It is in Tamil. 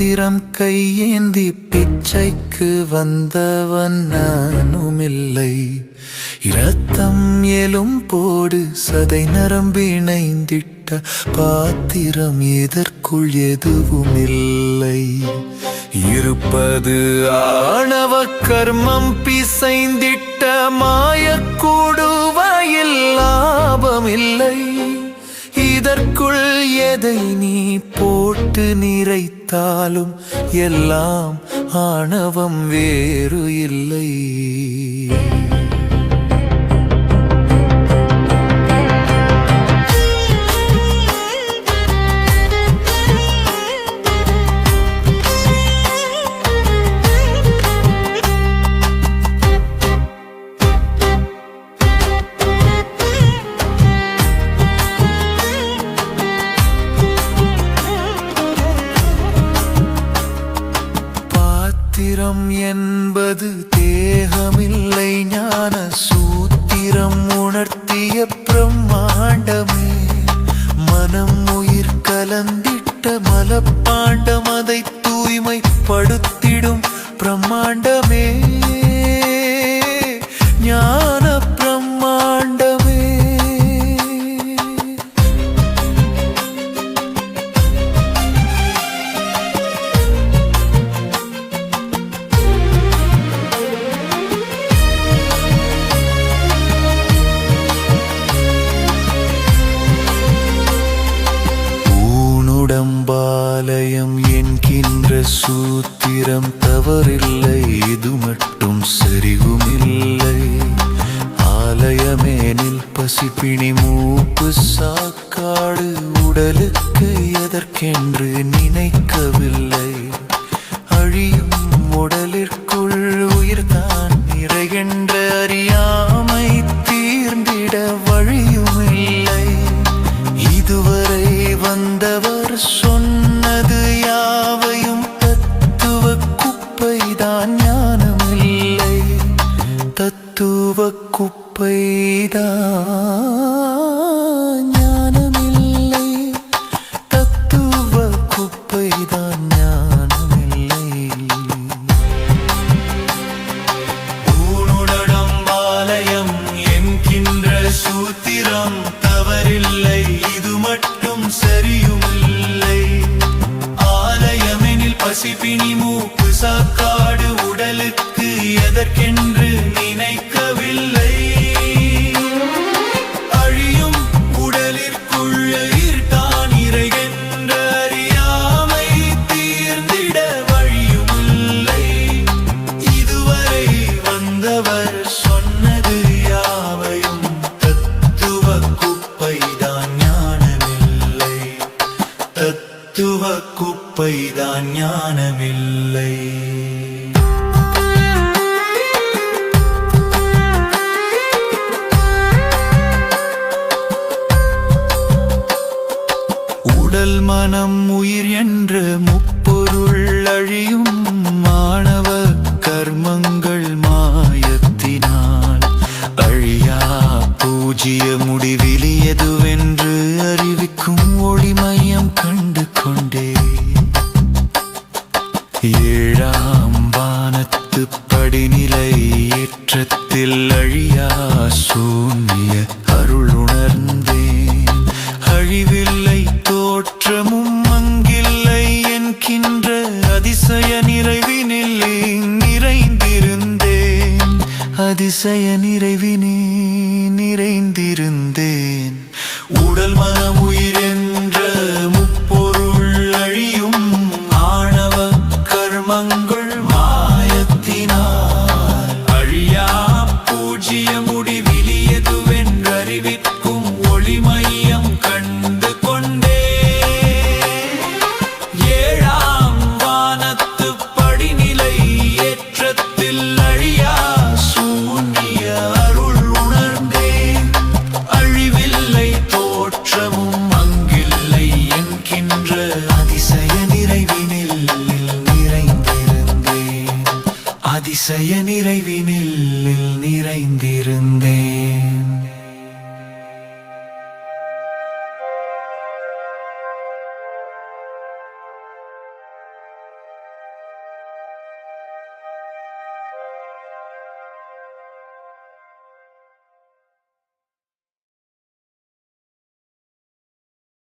பாத்திரம் கையேந்தி பிச்சைக்கு வந்தவன் நானுமில்லை. இரத்தம் எலும்போடு சதை நரம்பிணைந்திட்ட பாத்திரம் இதற்குள் எதுவுமில்லை. இருப்பது ஆணவ கர்மம் பிசைந்திட்ட மாயக்கூடுவாயில் லாபமில்லை. இதற்குள் எதை நீ போட்டு நிறைத்தாலும் எல்லாம் ஆணவம் வேறு இல்லை. பாத்திரம் என்பது தேகமில்லை, ஞான சூத்திரம் உணர்த்திய பிரம்மாண்டமே. மனம் உயிர் கலந்திட்ட மலப்பாண்டம், அதை தூய்மைப்படுத்திடும் பிரம்மாண்டமே, ஞான பிரம்மாண்டமே. உடம்பாலயம் என்கின்ற சூத்திரம் தவறில்லை, இது மட்டும் சரிவுமில்லை. ஆலயமேனில் பசிப்பிணி மூப்பு சாக்காடு, உடலுக்கு எதற்கென்று நினைக்கவில்லை. அழியும் உடலிற்குள் உயிர்தான் நிறைகின்ற அறியாமை தீர்ந்திட வழியுமில்லை. இதுவரை வந்தவர் சொன்னது யாவையும் தத்துவ குப்பைதான், ஞானமில்லை. தத்துவ குப்பைதான் ஞானமில்லை. தத்துவ குப்பைதான் ஞானமில்லை. ஊனுடம்பாலயம் என்கின்ற சூத்திரம் தவறில்லை, இது மட்டும் சரியுமில்லை. ஆலயமெனில் பசிப்பிணி மூப்பு சாக்காடு, உடலுக்கு எதற்கென்று நினைக்கவில்லை. அழியும் உடலிற்குள் உயிர்தான் நிறைகின்ற அறியாமை தீர்ந்திட வழியுமில்லை. இதுவரை வந்தவர் சொன்னது யாவையும் தத்துவ குப்பைதான், ஞானமில்லை. தத்துவ குப்பைதான், ஞானமில்லை. உடல் மனம் உயிர் என்ற முப்பொருள் அழியும் மாணவ கர்மங்கள் மாயத்தினால். அழியா பூஜ்ய முடிவிலி எதுவென்று அறிவிக்கும் ஒளிமயம் கண்டு கொண்டே. ஏழாம் வானத்து படிநிலை ஏற்றத்தில் அழியா சூன்ய அருள் உணர்ந்தேன். அழிவில்லை, தோற்றமும் அங்கில்லை என்கின்ற அதிசய நிறைவினில் நிறைந்திருந்தேன். அதிசய நிறைவினே நிறைந்திருந்தேன். உடல் மனம் உயிர் என்ற முப்பொருள் அழியும் ஆணவ கர்மங்கள் மாயத்தினால். அழியா பூஜ்ய முடிவிலி எதுவென்று அறிவிக்கும் ஒளிமையம் கண்டு கொண்டே. ஏழாம் வானத்து படிநிலை ஏற்றத்தில் அழியா சூன்ய அருள் உணர்ந்தேன். அழிவில்லை, தோற்றமும் அங்கில்லை என்கின்ற அதிசய நிறைவினில் நிறைந்திருந்தேன். அதிசய நிறைவினில் நிறைந்திருந்தேன்.